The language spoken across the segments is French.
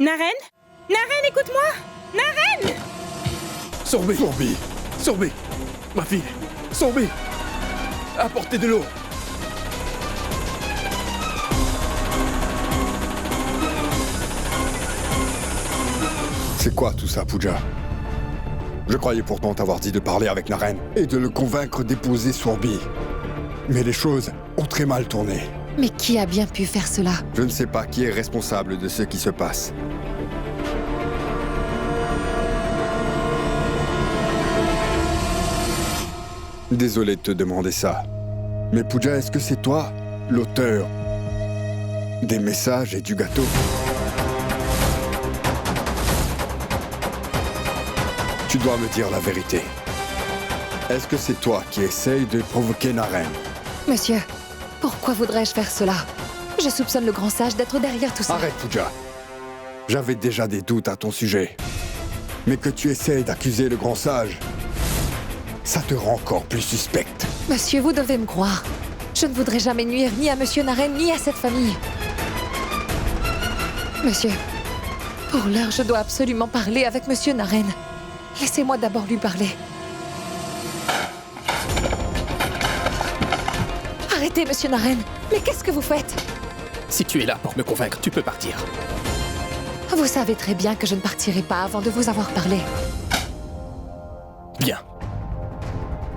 Naren? Naren, écoute-moi! Naren! Sorbet! Sorbet! Sorbet! Ma fille! Sorbet! Apportez de l'eau! C'est quoi tout ça, Pooja? Je croyais pourtant t'avoir dit de parler avec Naren et de le convaincre d'épouser Sorbet. Mais les choses ont très mal tourné. Mais qui a bien pu faire cela? Je ne sais pas qui est responsable de ce qui se passe. Désolé de te demander ça. Mais Pooja, est-ce que c'est toi, l'auteur des messages et du gâteau? Tu dois me dire la vérité. Est-ce que c'est toi qui essaye de provoquer Naren? Monsieur, pourquoi voudrais-je faire cela? Je soupçonne le grand sage d'être derrière tout ça. Arrête, Pooja. J'avais déjà des doutes à ton sujet. Mais que tu essayes d'accuser le grand sage, ça te rend encore plus suspecte. Monsieur, vous devez me croire. Je ne voudrais jamais nuire ni à Monsieur Naren, ni à cette famille. Monsieur, pour l'heure, je dois absolument parler avec Monsieur Naren. Laissez-moi d'abord lui parler. Arrêtez, Monsieur Naren. Mais qu'est-ce que vous faites? Si tu es là pour me convaincre, tu peux partir. Vous savez très bien que je ne partirai pas avant de vous avoir parlé. Bien.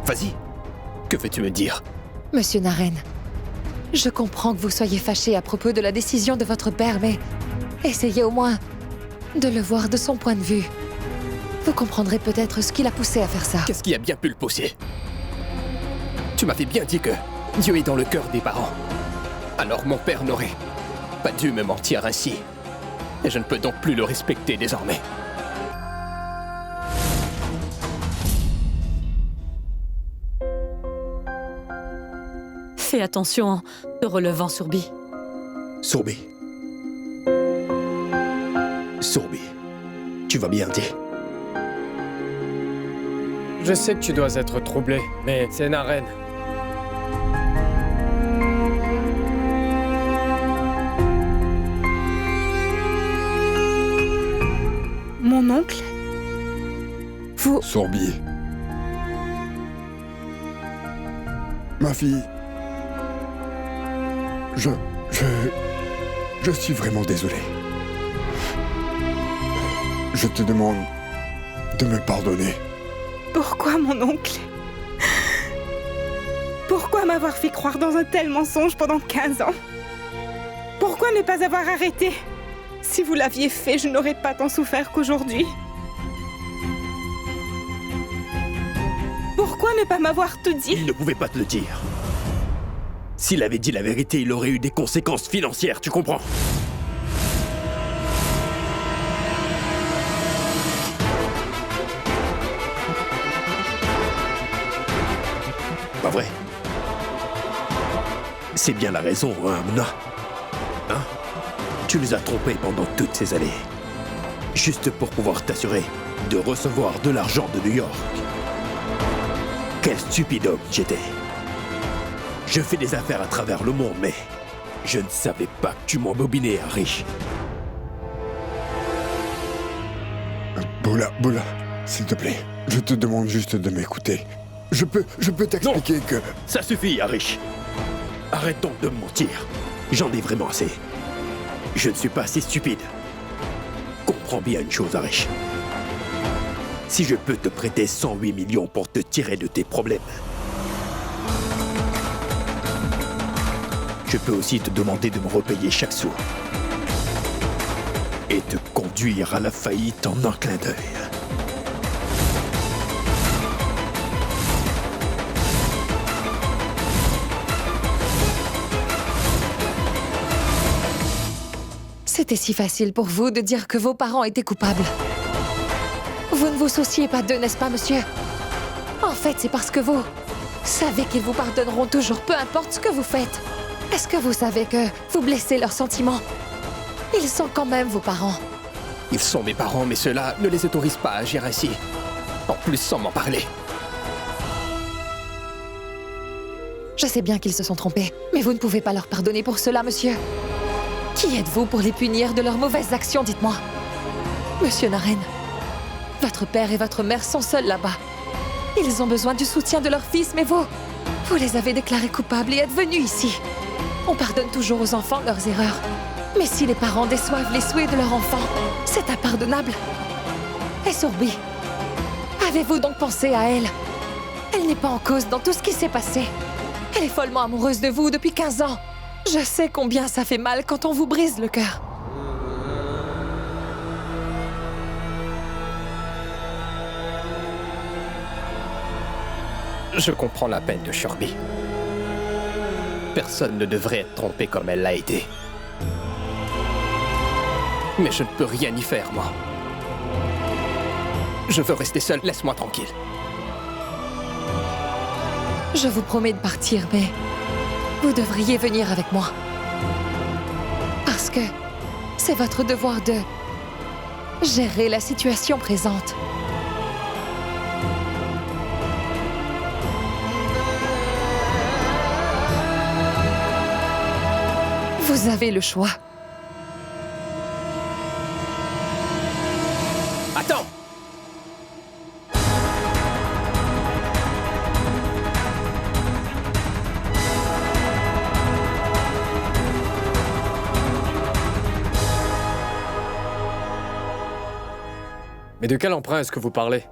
Vas-y. Que veux-tu me dire? Monsieur Naren, je comprends que vous soyez fâché à propos de la décision de votre père, mais essayez au moins de le voir de son point de vue. Vous comprendrez peut-être ce qui l'a poussé à faire ça. Qu'est-ce qui a bien pu le pousser? Tu m'avais bien dit que Dieu est dans le cœur des parents. Alors mon père n'aurait pas dû me mentir ainsi. Et je ne peux donc plus le respecter désormais. Fais attention en te relevant, Sorbet. Sorbet. Sorbet. Tu vas bien dire. Je sais que tu dois être troublé, mais c'est Naren. Mon oncle? Vous... Sorbet. Ma fille. Je suis vraiment désolé. Je te demande de me pardonner. Pourquoi, mon oncle? Pourquoi m'avoir fait croire dans un tel mensonge pendant 15 ans? Pourquoi ne pas avoir arrêté? Si vous l'aviez fait, je n'aurais pas tant souffert qu'aujourd'hui. Pourquoi ne pas m'avoir tout dit? Il ne pouvait pas te le dire. S'il avait dit la vérité, il aurait eu des conséquences financières, tu comprends? Pas vrai? C'est bien la raison, hein, Mona? Hein? Tu les as trompés pendant toutes ces années. Juste pour pouvoir t'assurer de recevoir de l'argent de New York. Quel stupide homme j'étais. Je fais des affaires à travers le monde, mais je ne savais pas que tu m'embobinais à riche. Boula, s'il te plaît, je te demande juste de m'écouter. Je peux t'expliquer que... Ça suffit, Harish. Arrête donc de me mentir. J'en ai vraiment assez. Je ne suis pas assez stupide. Comprends bien une chose, Harish. Si je peux te prêter 108 millions pour te tirer de tes problèmes, je peux aussi te demander de me repayer chaque sou. Et te conduire à la faillite en un clin d'œil. C'était si facile pour vous de dire que vos parents étaient coupables. Vous ne vous souciez pas d'eux, n'est-ce pas, monsieur? En fait, c'est parce que vous savez qu'ils vous pardonneront toujours, peu importe ce que vous faites. Est-ce que vous savez que vous blessez leurs sentiments? Ils sont quand même vos parents. Ils sont mes parents, mais cela ne les autorise pas à agir ainsi. En plus, sans m'en parler. Je sais bien qu'ils se sont trompés, mais vous ne pouvez pas leur pardonner pour cela, monsieur. Qui êtes-vous pour les punir de leurs mauvaises actions, dites-moi? Monsieur Naren, votre père et votre mère sont seuls là-bas. Ils ont besoin du soutien de leur fils, mais vous les avez déclarés coupables et êtes venus ici. On pardonne toujours aux enfants leurs erreurs. Mais si les parents déçoivent les souhaits de leur enfant, c'est impardonnable. Et Sourbi, avez-vous donc pensé à elle? Elle n'est pas en cause dans tout ce qui s'est passé. Elle est follement amoureuse de vous depuis 15 ans. Je sais combien ça fait mal quand on vous brise le cœur. Je comprends la peine de Shorby. Personne ne devrait être trompé comme elle l'a été. Mais je ne peux rien y faire, moi. Je veux rester seul, laisse-moi tranquille. Je vous promets de partir, mais vous devriez venir avec moi. Parce que c'est votre devoir de gérer la situation présente. Vous avez le choix. Attends! Mais de quel emprunt est-ce que vous parlez?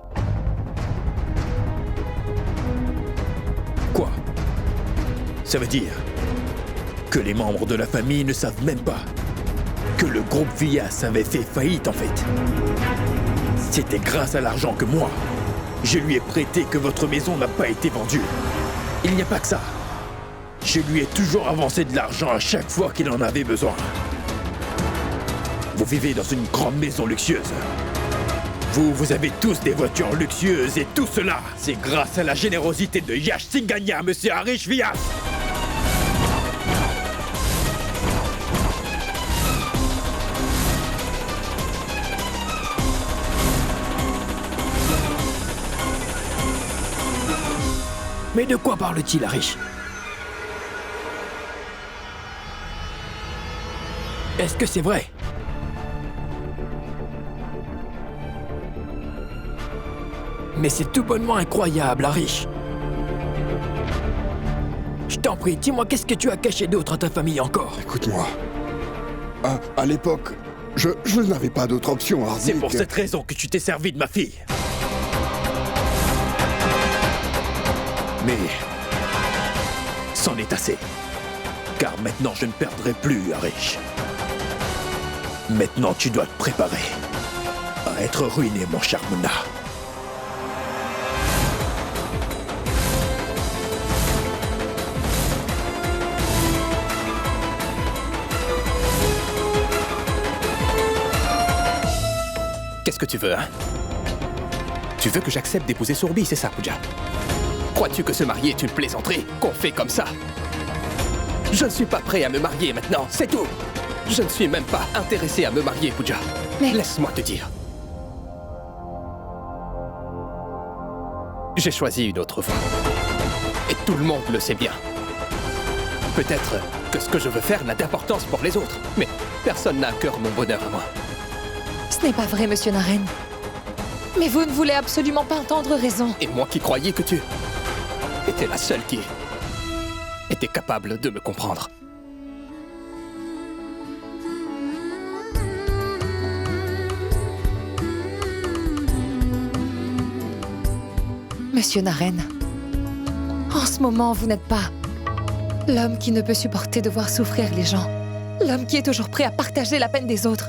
Quoi? Ça veut dire que les membres de la famille ne savent même pas que le groupe Vias avait fait faillite, en fait. C'était grâce à l'argent que moi, je lui ai prêté que votre maison n'a pas été vendue. Il n'y a pas que ça. Je lui ai toujours avancé de l'argent à chaque fois qu'il en avait besoin. Vous vivez dans une grande maison luxueuse. Vous avez tous des voitures luxueuses et tout cela, c'est grâce à la générosité de Yash Singania, monsieur Harish Vyas. Mais de quoi parle-t-il, Harish? Est-ce que c'est vrai? Mais c'est tout bonnement incroyable, Harish. Je t'en prie, dis-moi, qu'est-ce que tu as caché d'autre à ta famille encore? Écoute-moi. À l'époque, je n'avais pas d'autre option, Hardik. C'est pour cette raison que tu t'es servi de ma fille. Mais c'en est assez. Car maintenant, je ne perdrai plus, Harish. Maintenant, tu dois te préparer à être ruiné, mon cher Mona. Qu'est-ce que tu veux, hein? Tu veux que j'accepte d'épouser Sourbi, c'est ça, Pooja? Crois-tu que se marier est une plaisanterie qu'on fait comme ça? Je ne suis pas prêt à me marier maintenant, c'est tout. Je ne suis même pas intéressé à me marier, Pooja. Mais... Laisse-moi te dire. J'ai choisi une autre voie. Et tout le monde le sait bien. Peut-être que ce que je veux faire n'a d'importance pour les autres, mais personne n'a à cœur mon bonheur à moi. Ce n'est pas vrai, monsieur Naren. Mais vous ne voulez absolument pas entendre raison. Et moi qui croyais que tu étais la seule qui était capable de me comprendre. Monsieur Naren, en ce moment, vous n'êtes pas l'homme qui ne peut supporter de voir souffrir les gens. L'homme qui est toujours prêt à partager la peine des autres.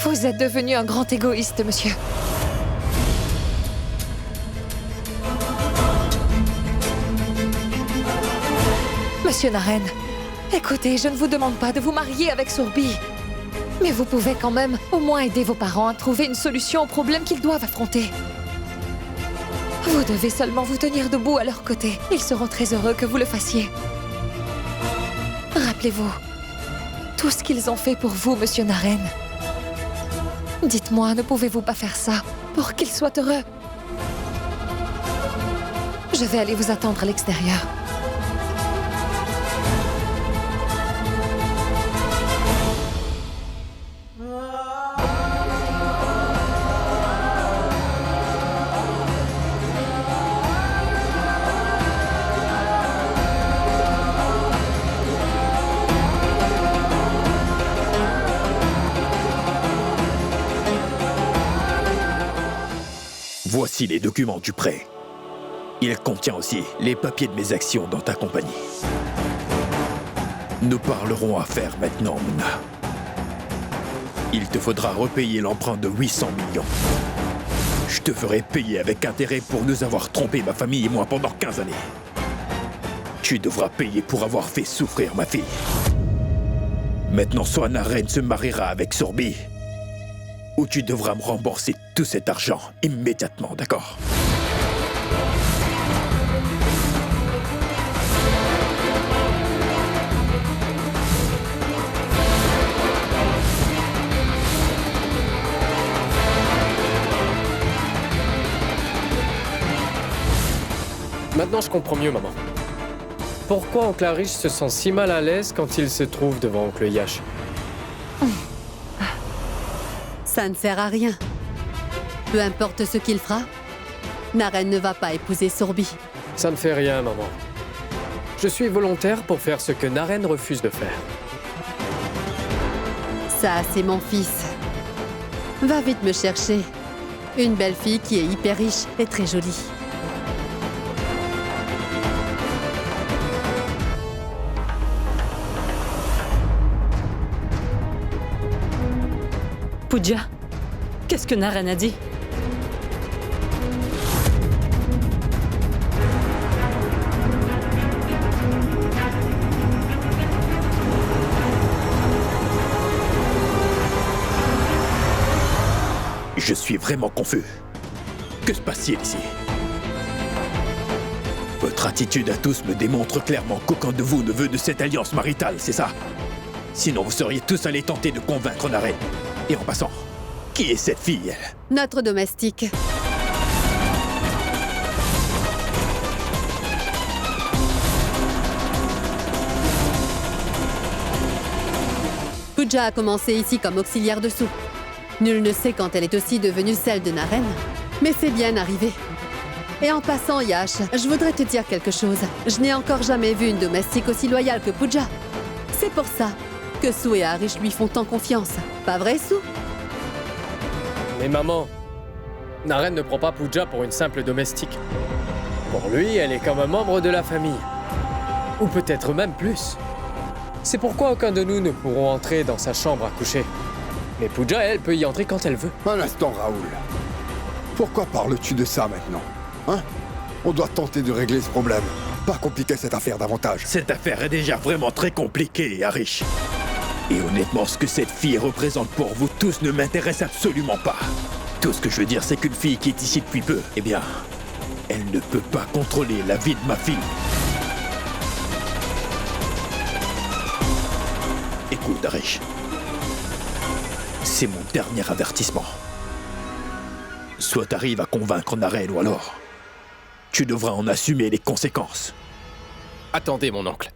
Vous êtes devenu un grand égoïste, monsieur. Monsieur Naren, écoutez, je ne vous demande pas de vous marier avec Sourbi. Mais vous pouvez quand même au moins aider vos parents à trouver une solution aux problèmes qu'ils doivent affronter. Vous devez seulement vous tenir debout à leur côté. Ils seront très heureux que vous le fassiez. Rappelez-vous, tout ce qu'ils ont fait pour vous, monsieur Naren. Dites-moi, ne pouvez-vous pas faire ça pour qu'ils soient heureux? Je vais aller vous attendre à l'extérieur. Voici les documents du prêt. Il contient aussi les papiers de mes actions dans ta compagnie. Nous parlerons affaires maintenant, Muna. Il te faudra repayer l'emprunt de 800 millions. Je te ferai payer avec intérêt pour nous avoir trompé, ma famille et moi, pendant 15 années. Tu devras payer pour avoir fait souffrir ma fille. Maintenant, soit Naren se mariera avec Sorbi, ou tu devras me rembourser tout cet argent immédiatement, d'accord? Maintenant, je comprends mieux, maman. Pourquoi Oncle Harish se sent si mal à l'aise quand il se trouve devant Oncle Yash? Ça ne sert à rien. Peu importe ce qu'il fera, Naren ne va pas épouser Sorbi. Ça ne fait rien, maman. Je suis volontaire pour faire ce que Naren refuse de faire. Ça, c'est mon fils. Va vite me chercher. Une belle fille qui est hyper riche et très jolie. Pooja, qu'est-ce que Naren a dit? Je suis vraiment confus. Que se passe-t-il ici? Votre attitude à tous me démontre clairement qu'aucun de vous ne veut de cette alliance maritale, c'est ça? Sinon vous seriez tous allés tenter de convaincre Naren. Et en passant, qui est cette fille, elle? Notre domestique. Pooja a commencé ici comme auxiliaire de sous. Nul ne sait quand elle est aussi devenue celle de Naren, mais c'est bien arrivé. Et en passant, Yash, je voudrais te dire quelque chose. Je n'ai encore jamais vu une domestique aussi loyale que Pooja. C'est pour ça que Sue et Harish lui font tant confiance. Pas vrai, Sue? Mais maman, Naren ne prend pas Pooja pour une simple domestique. Pour lui, elle est comme un membre de la famille. Ou peut-être même plus. C'est pourquoi aucun de nous ne pourront entrer dans sa chambre à coucher. Mais Pooja, elle, peut y entrer quand elle veut. Un instant, Raoul. Pourquoi parles-tu de ça maintenant? Hein? On doit tenter de régler ce problème. Pas compliquer cette affaire davantage. Cette affaire est déjà vraiment très compliquée, Harish. Et honnêtement, ce que cette fille représente pour vous tous ne m'intéresse absolument pas. Tout ce que je veux dire, c'est qu'une fille qui est ici depuis peu, eh bien, elle ne peut pas contrôler la vie de ma fille. Écoute, Harish. C'est mon dernier avertissement. Soit t'arrives à convaincre Naren, ou alors tu devras en assumer les conséquences. Attendez, mon oncle.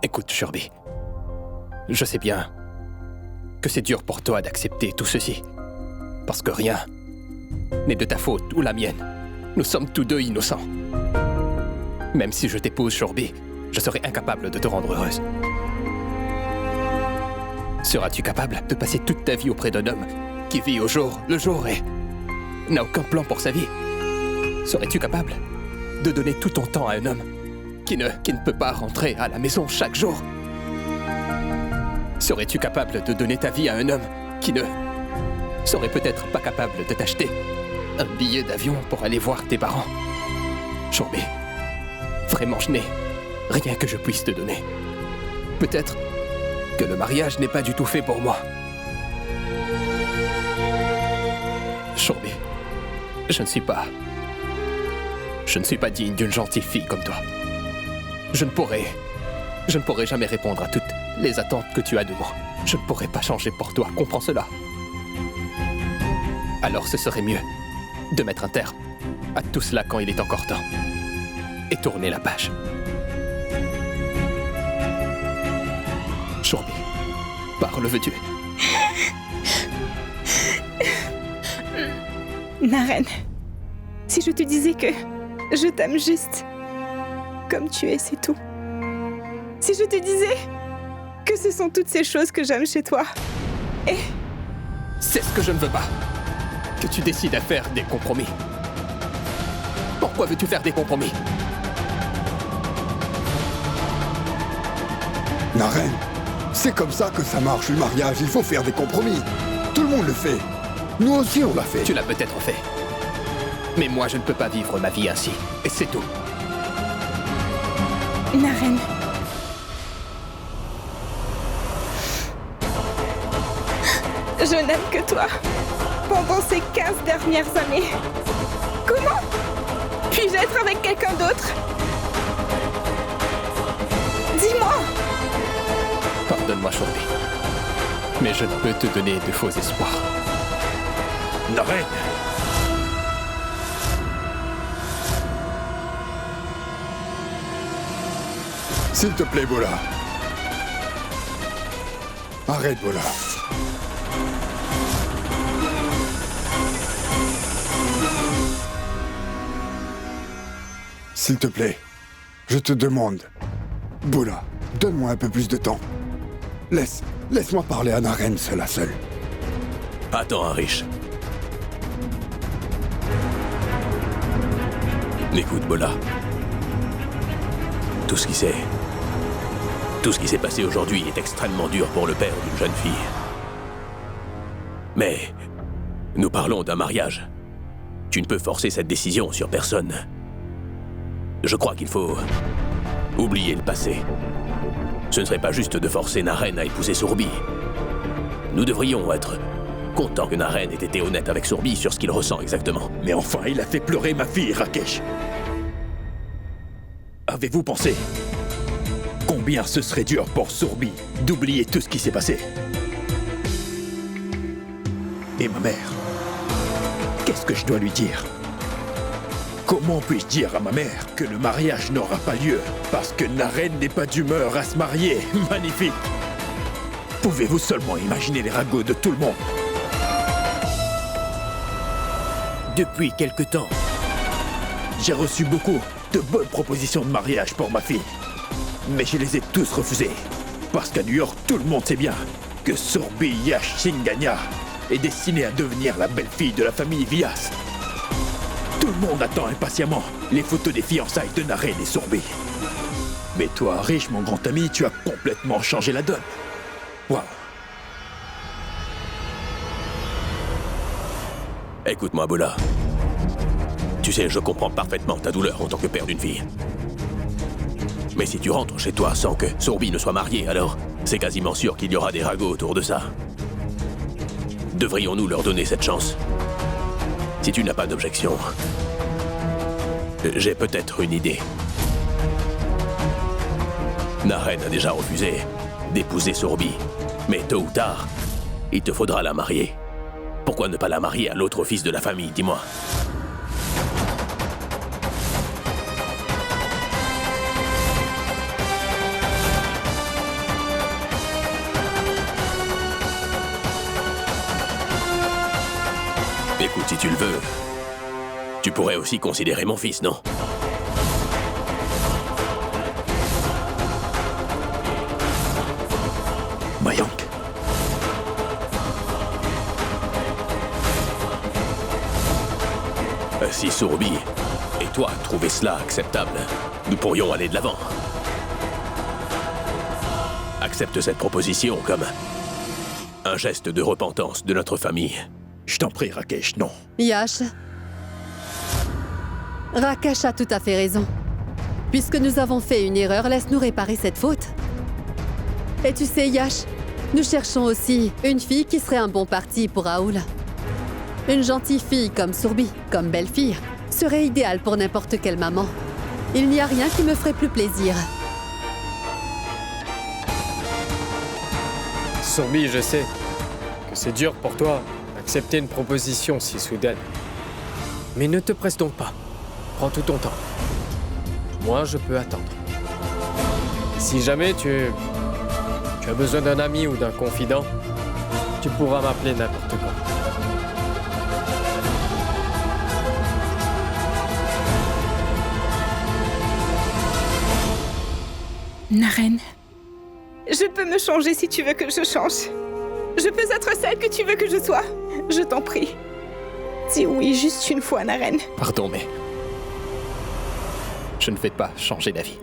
Écoute, Shurby. Je sais bien que c'est dur pour toi d'accepter tout ceci. Parce que rien n'est de ta faute ou la mienne. Nous sommes tous deux innocents. Même si je t'épouse, Shurby, je serai incapable de te rendre heureuse. Seras-tu capable de passer toute ta vie auprès d'un homme qui vit au jour le jour et n'a aucun plan pour sa vie? Serais-tu capable de donner tout ton temps à un homme qui ne peut pas rentrer à la maison chaque jour? Serais-tu capable de donner ta vie à un homme qui ne serait peut-être pas capable de t'acheter un billet d'avion pour aller voir tes parents? Shurby, vraiment, je n'ai rien que je puisse te donner. Peut-être que le mariage n'est pas du tout fait pour moi. Shurby, je ne suis pas digne d'une gentille fille comme toi. Je ne pourrai jamais répondre à toutes les attentes que tu as de moi. Je ne pourrai pas changer pour toi, comprends cela? Alors ce serait mieux de mettre un terme à tout cela quand il est encore temps. Et tourner la page. Shurby, parle, veux-tu? Naren, si je te disais que je t'aime juste comme tu es, c'est tout. Si je te disais que ce sont toutes ces choses que j'aime chez toi. Et C'est ce que je ne veux pas. Que tu décides à faire des compromis. Pourquoi veux-tu faire des compromis? Naren, c'est comme ça que ça marche le mariage, il faut faire des compromis. Tout le monde le fait. Nous aussi on l'a fait. Tu l'as peut-être fait. Mais moi, je ne peux pas vivre ma vie ainsi. Et c'est tout. Naren, je n'aime que toi. Pendant ces 15 dernières années. Comment puis-je être avec quelqu'un d'autre? Dis-moi. Pardonne-moi, Shorby. Mais je ne peux te donner de faux espoirs. Naren! S'il te plaît, Bola. Arrête, Bola. S'il te plaît, je te demande. Bola, donne-moi un peu plus de temps. Laisse-moi parler à Naren seul à seul. Attends, Arish. Écoute, Bola. Tout ce qui s'est passé aujourd'hui est extrêmement dur pour le père d'une jeune fille. Mais nous parlons d'un mariage. Tu ne peux forcer cette décision sur personne. Je crois qu'il faut oublier le passé. Ce ne serait pas juste de forcer Naren à épouser Sourbi. Nous devrions être contents que Naren ait été honnête avec Sourbi sur ce qu'il ressent exactement. Mais enfin, il a fait pleurer ma fille, Rakesh. Avez-vous pensé combien ce serait dur pour Sourbi d'oublier tout ce qui s'est passé? Et ma mère, qu'est-ce que je dois lui dire? Comment puis-je dire à ma mère que le mariage n'aura pas lieu parce que Naren n'est pas d'humeur à se marier? Magnifique! Pouvez-vous seulement imaginer les ragots de tout le monde? Depuis quelque temps, j'ai reçu beaucoup de bonnes propositions de mariage pour ma fille. Mais je les ai tous refusées. Parce qu'à New York, tout le monde sait bien que Sourbi Yash Singania est destinée à devenir la belle-fille de la famille Vyas. Tout le monde attend impatiemment les photos des fiançailles de Naren et Sourbi. Mais toi, Arish, mon grand ami, tu as complètement changé la donne. Waouh. Écoute-moi, Bola. Tu sais, je comprends parfaitement ta douleur en tant que père d'une fille. Mais si tu rentres chez toi sans que Sourbi ne soit marié, alors c'est quasiment sûr qu'il y aura des ragots autour de ça. Devrions-nous leur donner cette chance? Si tu n'as pas d'objection, j'ai peut-être une idée. Naren a déjà refusé d'épouser Sourbi, mais tôt ou tard, il te faudra la marier. Pourquoi ne pas la marier à l'autre fils de la famille, dis-moi? Écoute, si tu le veux, tu pourrais aussi considérer mon fils, non? Mayank. Si Sourbi et toi trouvez cela acceptable, nous pourrions aller de l'avant. Accepte cette proposition comme un geste de repentance de notre famille. Je t'en prie, Rakesh, non. Yash. Rakesh a tout à fait raison. Puisque nous avons fait une erreur, laisse-nous réparer cette faute. Et tu sais, Yash, nous cherchons aussi une fille qui serait un bon parti pour Raoul. Une gentille fille comme Sourbi, comme belle-fille, serait idéale pour n'importe quelle maman. Il n'y a rien qui me ferait plus plaisir. Sourbi, je sais que c'est dur pour toi d'accepter une proposition si soudaine. Mais ne te presse donc pas. Prends tout ton temps. Moi, je peux attendre. Si jamais tu as besoin d'un ami ou d'un confident, tu pourras m'appeler n'importe quand. Naren, je peux me changer si tu veux que je change. Je peux être celle que tu veux que je sois. Je t'en prie. Dis oui juste une fois, Naren. Pardon, mais... je ne vais pas changer d'avis.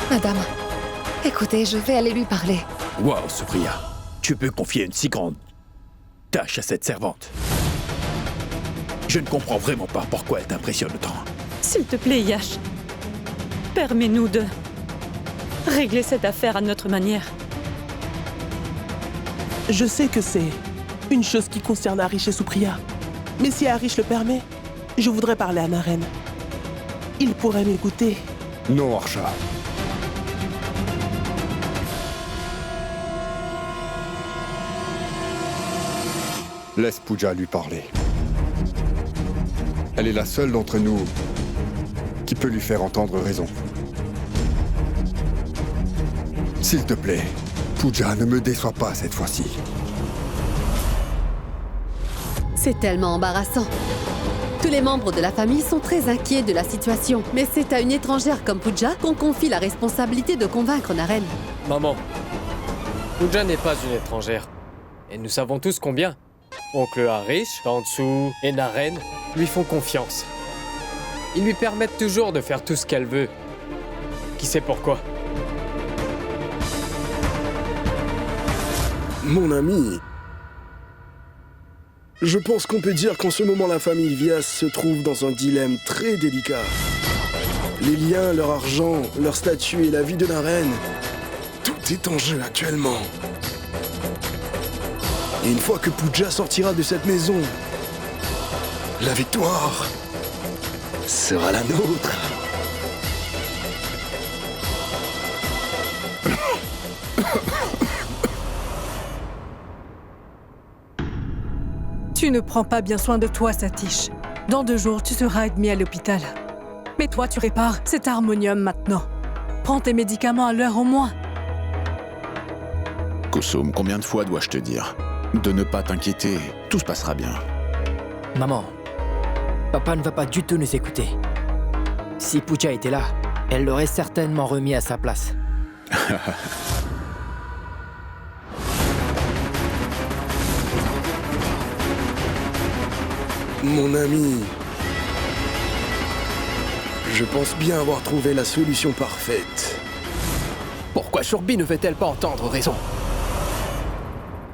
Madame, écoutez, je vais aller lui parler. Wow, Supriya, tu peux confier une si grande tâche à cette servante. Je ne comprends vraiment pas pourquoi elle t'impressionne autant. S'il te plaît, Yash, permets-nous de régler cette affaire à notre manière. Je sais que c'est une chose qui concerne Arish et Supriya. Mais si Arish le permet, je voudrais parler à Naren. Il pourrait m'écouter. Non, Harsha. Laisse Pooja lui parler. Elle est la seule d'entre nous qui peut lui faire entendre raison. S'il te plaît, Pooja, ne me déçois pas cette fois-ci. C'est tellement embarrassant. Tous les membres de la famille sont très inquiets de la situation, mais c'est à une étrangère comme Pooja qu'on confie la responsabilité de convaincre Naren. Maman, Pooja n'est pas une étrangère. Et nous savons tous combien Oncle Arish, Tantsu et Naren lui font confiance. Ils lui permettent toujours de faire tout ce qu'elle veut. Qui sait pourquoi? Mon ami, je pense qu'on peut dire qu'en ce moment la famille Vyas se trouve dans un dilemme très délicat. Les liens, leur argent, leur statut et la vie de Naren, tout est en jeu actuellement. Et une fois que Pooja sortira de cette maison, la victoire sera la nôtre. Tu ne prends pas bien soin de toi, Satish. Dans 2 jours, tu seras admis à l'hôpital. Mais toi, tu répares cet harmonium maintenant. Prends tes médicaments à l'heure au moins. Kusum, combien de fois dois-je te dire de ne pas t'inquiéter, tout se passera bien. Maman, papa ne va pas du tout nous écouter. Si Pooja était là, elle l'aurait certainement remis à sa place. Mon ami, je pense bien avoir trouvé la solution parfaite. Pourquoi Shurbi ne veut-elle pas entendre raison?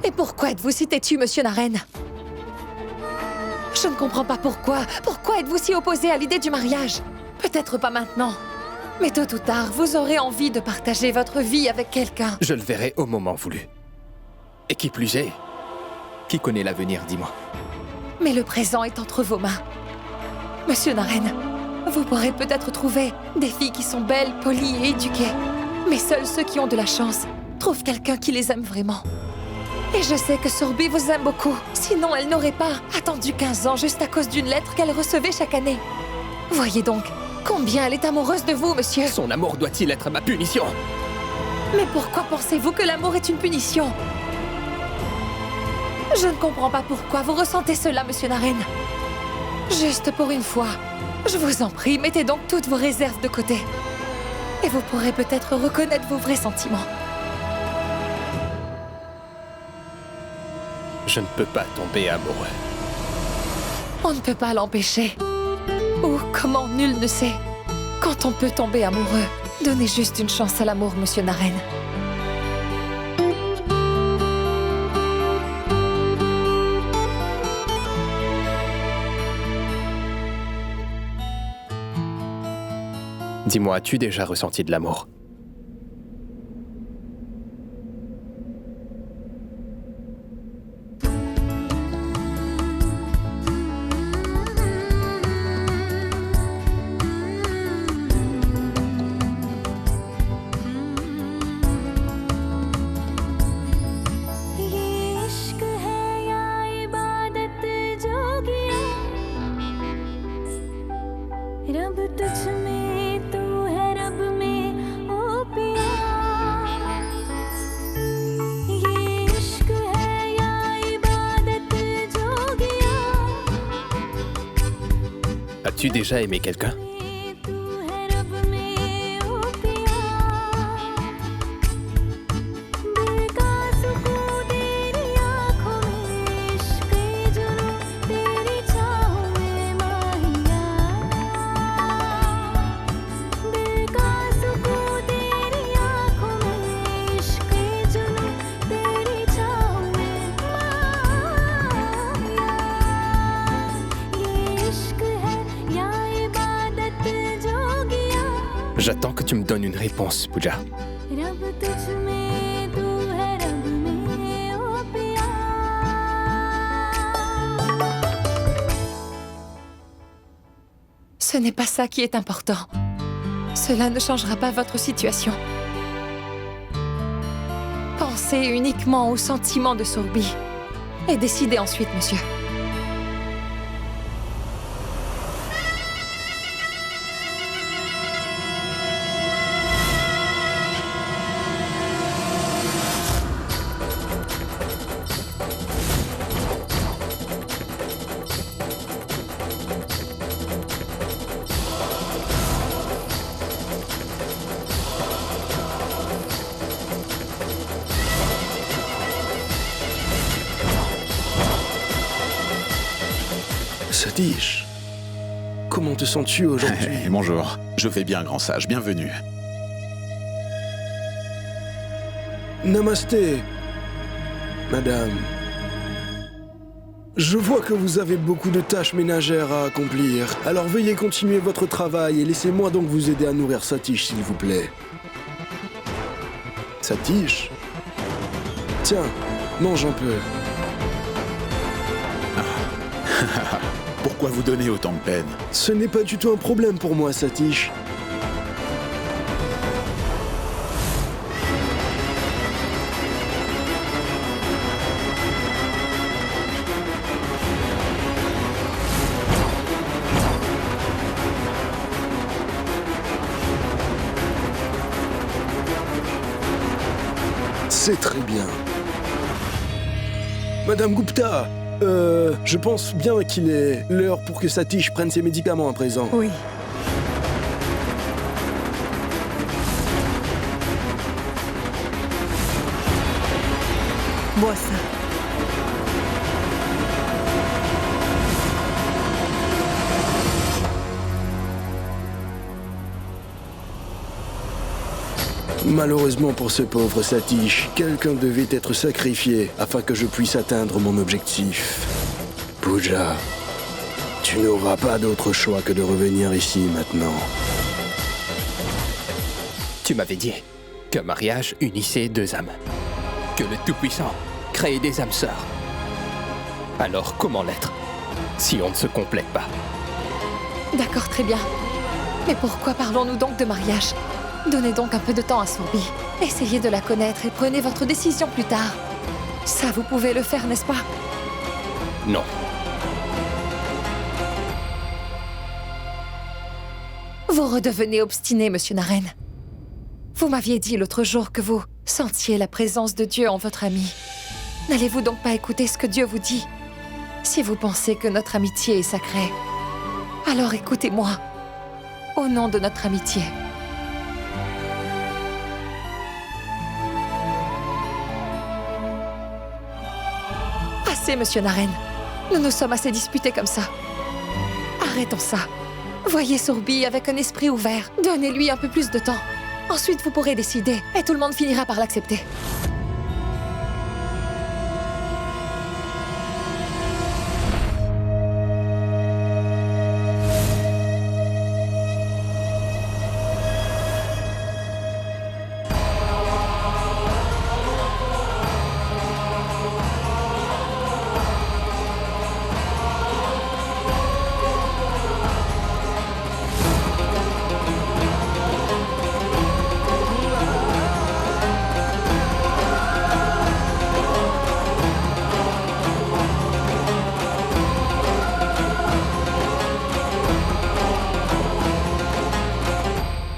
Et pourquoi êtes-vous si têtu, monsieur Naren? Je ne comprends pas pourquoi. Pourquoi êtes-vous si opposé à l'idée du mariage? Peut-être pas maintenant. Mais tôt ou tard, vous aurez envie de partager votre vie avec quelqu'un. Je le verrai au moment voulu. Et qui plus est, qui connaît l'avenir, dis-moi? Mais le présent est entre vos mains. Monsieur Naren, vous pourrez peut-être trouver des filles qui sont belles, polies et éduquées. Mais seuls ceux qui ont de la chance trouvent quelqu'un qui les aime vraiment. Et je sais que Shurbi vous aime beaucoup. Sinon, elle n'aurait pas attendu 15 ans juste à cause d'une lettre qu'elle recevait chaque année. Voyez donc combien elle est amoureuse de vous, monsieur. Son amour doit-il être ma punition? Mais pourquoi pensez-vous que l'amour est une punition? Je ne comprends pas pourquoi vous ressentez cela, monsieur Naren. Juste pour une fois, je vous en prie, mettez donc toutes vos réserves de côté. Et vous pourrez peut-être reconnaître vos vrais sentiments. Je ne peux pas tomber amoureux. On ne peut pas l'empêcher. Ou comment, nul ne sait. Quand on peut tomber amoureux, donnez juste une chance à l'amour, monsieur Naren. Dis-moi, as-tu déjà ressenti de l'amour? रब तुझ में तू है रब में ओ Avais-tu déjà aimé quelqu'un? J'attends que tu me donnes une réponse, Pooja. Ce n'est pas ça qui est important. Cela ne changera pas votre situation. Pensez uniquement aux sentiments de Sourbi et décidez ensuite, monsieur. Satish, comment te sens-tu aujourd'hui? Bonjour, je vais bien, grand sage, bienvenue. Namasté, madame. Je vois que vous avez beaucoup de tâches ménagères à accomplir, alors veuillez continuer votre travail et laissez-moi donc vous aider à nourrir Satish, s'il vous plaît. Satish? Tiens, mange un peu. Pourquoi vous donner autant de peine? Ce n'est pas du tout un problème pour moi, Satish. C'est très bien. Madame Gupta, je pense bien qu'il est l'heure pour que Satish prenne ses médicaments à présent. Oui. Bois ça. Malheureusement pour ce pauvre Satish, quelqu'un devait être sacrifié afin que je puisse atteindre mon objectif. Pooja, tu n'auras pas d'autre choix que de revenir ici maintenant. Tu m'avais dit qu'un mariage unissait deux âmes. Que le Tout-Puissant créait des âmes sœurs. Alors comment l'être si on ne se complète pas? D'accord, très bien. Mais pourquoi parlons-nous donc de mariage? Donnez donc un peu de temps à Sourbi. Essayez de la connaître et prenez votre décision plus tard. Ça, vous pouvez le faire, n'est-ce pas? Non. Vous redevenez obstiné, monsieur Naren. Vous m'aviez dit l'autre jour que vous sentiez la présence de Dieu en votre ami. N'allez-vous donc pas écouter ce que Dieu vous dit? Si vous pensez que notre amitié est sacrée, alors écoutez-moi, au nom de notre amitié. Assez, monsieur Naren. Nous nous sommes assez disputés comme ça. Arrêtons ça. Voyez Sourbi avec un esprit ouvert. Donnez-lui un peu plus de temps. Ensuite, vous pourrez décider et tout le monde finira par l'accepter.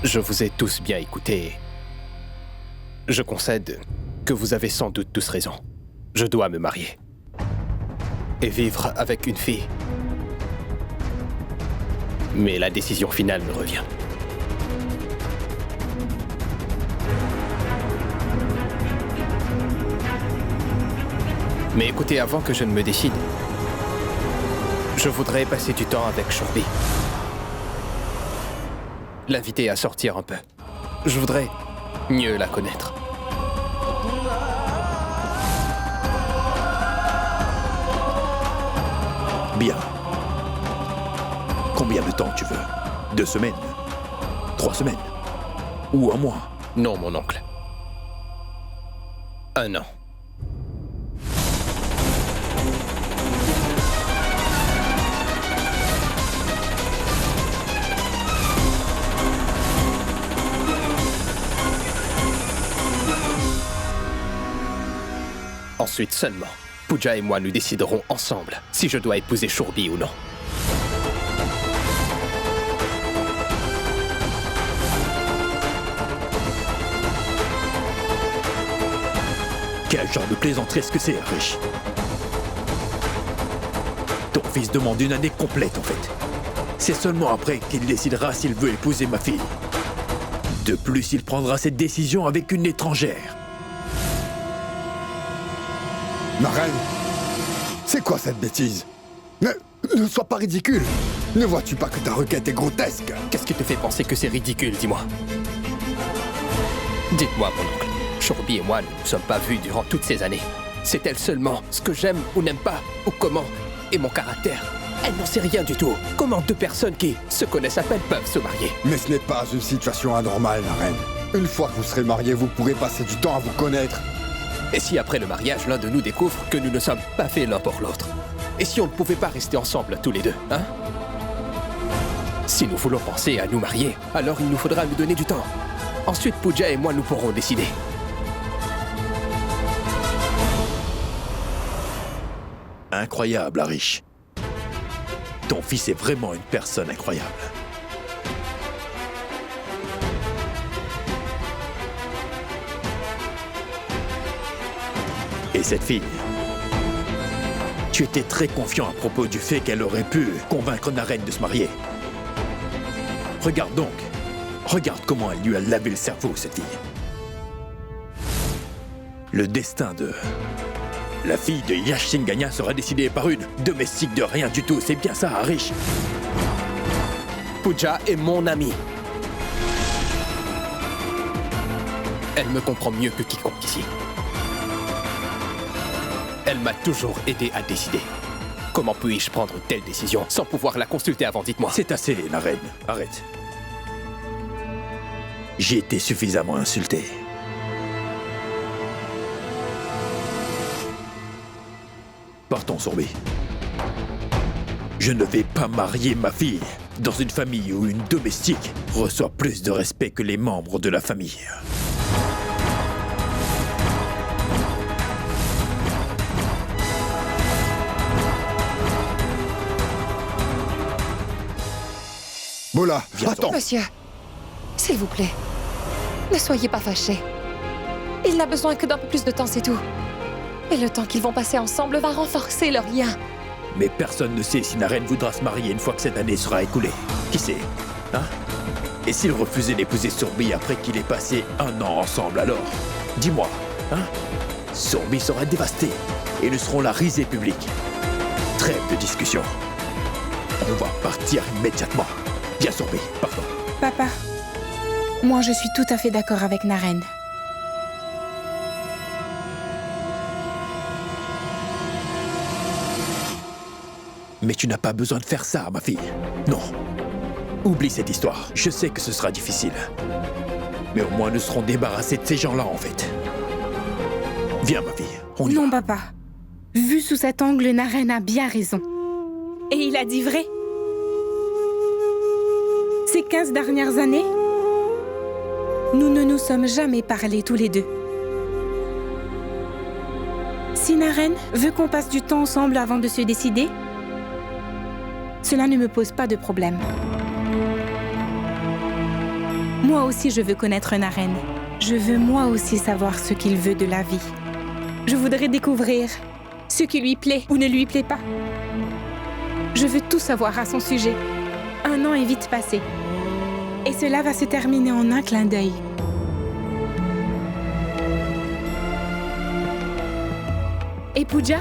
Je vous ai tous bien écoutés. Je concède que vous avez sans doute tous raison. Je dois me marier. Et vivre avec une fille Mais la décision finale me revient. Mais écoutez, avant que je ne me décide, je voudrais passer du temps avec Shorby. L'inviter à sortir un peu. Je voudrais mieux la connaître. Bien. Combien de temps tu veux? 2 semaines? 3 semaines? Ou un mois? Non, mon oncle. 1 an. Ensuite seulement, Pooja et moi nous déciderons ensemble si je dois épouser Shorby ou non. Quel genre de plaisanterie est-ce que c'est, Arish? Ton fils demande une année complète, en fait. C'est seulement après qu'il décidera s'il veut épouser ma fille. De plus, il prendra cette décision avec une étrangère. Naren, c'est quoi cette bêtise? Ne sois pas ridicule. Ne vois-tu pas que ta requête est grotesque? Qu'est-ce qui te fait penser que c'est ridicule, dis-moi? Dites-moi, mon oncle, Shorby et moi ne nous sommes pas vus durant toutes ces années. C'est elle seulement ce que j'aime ou n'aime pas, ou comment, et mon caractère. Elle n'en sait rien du tout. Comment 2 personnes qui se connaissent à peine peuvent se marier? Mais ce n'est pas une situation anormale, Naren. Une fois que vous serez mariés, vous pourrez passer du temps à vous connaître. Et si après le mariage, l'un de nous découvre que nous ne sommes pas faits l'un pour l'autre? Et si on ne pouvait pas rester ensemble tous les deux, hein? Si nous voulons penser à nous marier, alors il nous faudra nous donner du temps. Ensuite, Pooja et moi, nous pourrons décider. Incroyable, Arish. Ton fils est vraiment une personne incroyable. Et cette fille, tu étais très confiant à propos du fait qu'elle aurait pu convaincre Naren de se marier. Regarde donc. Regarde comment elle lui a lavé le cerveau, cette fille. Le destin de la fille de Yash Singanya sera décidé par une domestique de rien du tout. C'est bien ça, Arish. Pooja est mon amie. Elle me comprend mieux que quiconque ici. Elle m'a toujours aidé à décider. Comment puis-je prendre une telle décision sans pouvoir la consulter avant, dites-moi? C'est assez, Naren. Arrête. J'ai été suffisamment insulté. Partons, Shorby. Je ne vais pas marier ma fille dans une famille où une domestique reçoit plus de respect que les membres de la famille. Bola, attends. Monsieur, s'il vous plaît, ne soyez pas fâchés. Il n'a besoin que d'un peu plus de temps, c'est tout. Et le temps qu'ils vont passer ensemble va renforcer leur lien. Mais personne ne sait si Naren voudra se marier une fois que cette année sera écoulée. Qui sait? Hein? Et s'il refusait d'épouser Shorby après qu'il ait passé 1 an ensemble, alors? Dis-moi, hein? Shorby sera dévastée et nous serons la risée publique. Trêve de discussion. On va partir immédiatement. Viens, Shorby, partons. Papa, moi je suis tout à fait d'accord avec Naren. Mais tu n'as pas besoin de faire ça, ma fille. Non. Oublie cette histoire. Je sais que ce sera difficile. Mais au moins nous serons débarrassés de ces gens-là, en fait. Viens, ma fille, on y va. Non, papa. Vu sous cet angle, Naren a bien raison. Et il a dit vrai. Ces 15 dernières années, nous ne nous sommes jamais parlé tous les deux. Si Naren veut qu'on passe du temps ensemble avant de se décider, cela ne me pose pas de problème. Moi aussi, je veux connaître Naren. Je veux moi aussi savoir ce qu'il veut de la vie. Je voudrais découvrir ce qui lui plaît ou ne lui plaît pas. Je veux tout savoir à son sujet. 1 an est vite passé. Et cela va se terminer en un clin d'œil. Et Pooja,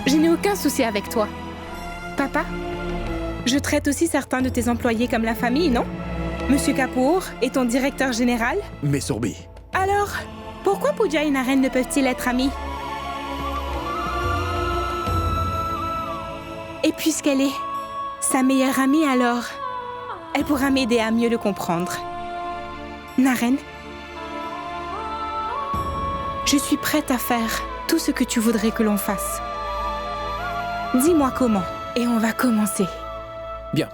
je n'ai aucun souci avec toi. Papa, je traite aussi certains de tes employés comme la famille, non? Monsieur Kapoor est ton directeur général? Mais Sourbi, Alors, pourquoi Pooja et Naren ne peuvent-ils être amis? Et puisqu'elle est sa meilleure amie, alors, elle pourra m'aider à mieux le comprendre. Naren, je suis prête à faire tout ce que tu voudrais que l'on fasse. Dis-moi comment, et on va commencer. Bien.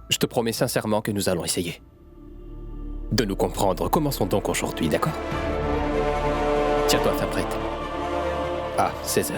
Je te promets sincèrement que nous allons essayer de nous comprendre. Commençons donc aujourd'hui, d'accord? Tiens-toi fin prête. À 16h.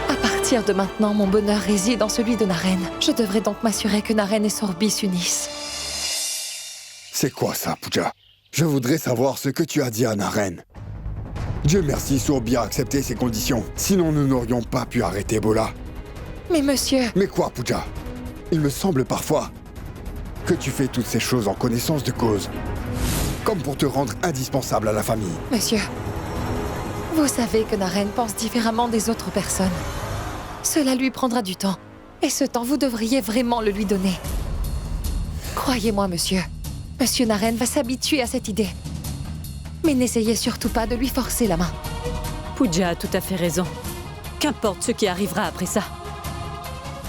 À partir de maintenant, mon bonheur réside en celui de Naren. Je devrais donc m'assurer que Naren et Sourbi s'unissent. C'est quoi ça, Pooja? Je voudrais savoir ce que tu as dit à Naren. Dieu merci, Sourbi a accepté ces conditions. Sinon, nous n'aurions pas pu arrêter Bola. Mais monsieur... Mais quoi, Pooja? Il me semble parfois que tu fais toutes ces choses en connaissance de cause. Comme pour te rendre indispensable à la famille. Monsieur, vous savez que Naren pense différemment des autres personnes. Cela lui prendra du temps. Et ce temps, vous devriez vraiment le lui donner. Croyez-moi, monsieur. Monsieur Naren va s'habituer à cette idée. Mais n'essayez surtout pas de lui forcer la main. Pooja a tout à fait raison. Qu'importe ce qui arrivera après ça.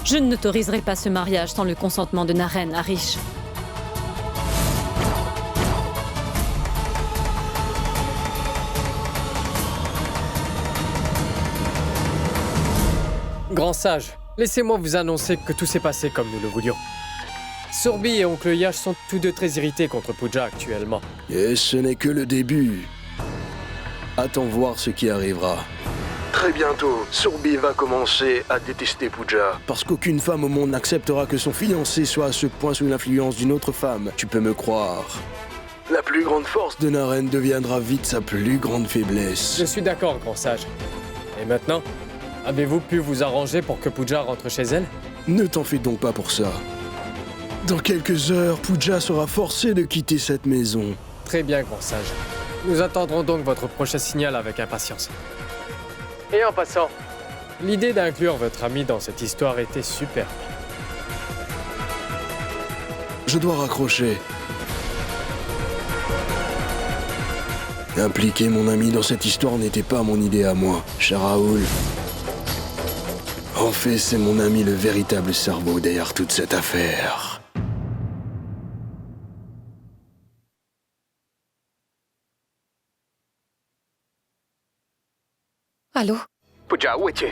Je n'autoriserai pas ce mariage sans le consentement de Naren, Harish. Grand sage, laissez-moi vous annoncer que tout s'est passé comme nous le voulions. Sourbi et Oncle Yash sont tous deux très irrités contre Pooja actuellement. Et ce n'est que le début. Attends voir ce qui arrivera. Très bientôt, Sourbi va commencer à détester Pooja. Parce qu'aucune femme au monde n'acceptera que son fiancé soit à ce point sous l'influence d'une autre femme. Tu peux me croire. La plus grande force de Naren deviendra vite sa plus grande faiblesse. Je suis d'accord, grand sage. Et maintenant, avez-vous pu vous arranger pour que Pooja rentre chez elle? Ne t'en fais donc pas pour ça. Dans quelques heures, Pooja sera forcée de quitter cette maison. Très bien, grand sage. Nous attendrons donc votre prochain signal avec impatience. Et en passant, l'idée d'inclure votre ami dans cette histoire était superbe. Je dois raccrocher. Impliquer mon ami dans cette histoire n'était pas mon idée à moi, cher Raoul. En fait, c'est mon ami le véritable cerveau derrière toute cette affaire. Allô? Pooja, où es-tu?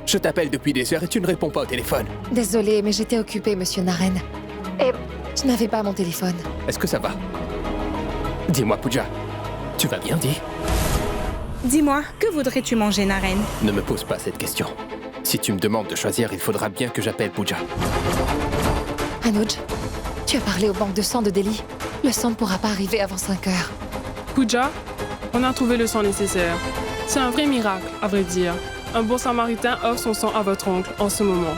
Je t'appelle depuis des heures et tu ne réponds pas au téléphone. Désolée, mais j'étais occupée, monsieur Naren. Et je n'avais pas mon téléphone. Est-ce que ça va? Dis-moi, Pooja, tu vas bien, dis? Dis-moi, que voudrais-tu manger, Naren? Ne me pose pas cette question. Si tu me demandes de choisir, il faudra bien que j'appelle Pooja. Anuj, tu as parlé aux banques de sang de Delhi. Le sang ne pourra pas arriver avant 5 heures. Pooja, on a trouvé le sang nécessaire. C'est un vrai miracle, à vrai dire. Un bon samaritain offre son sang à votre oncle en ce moment.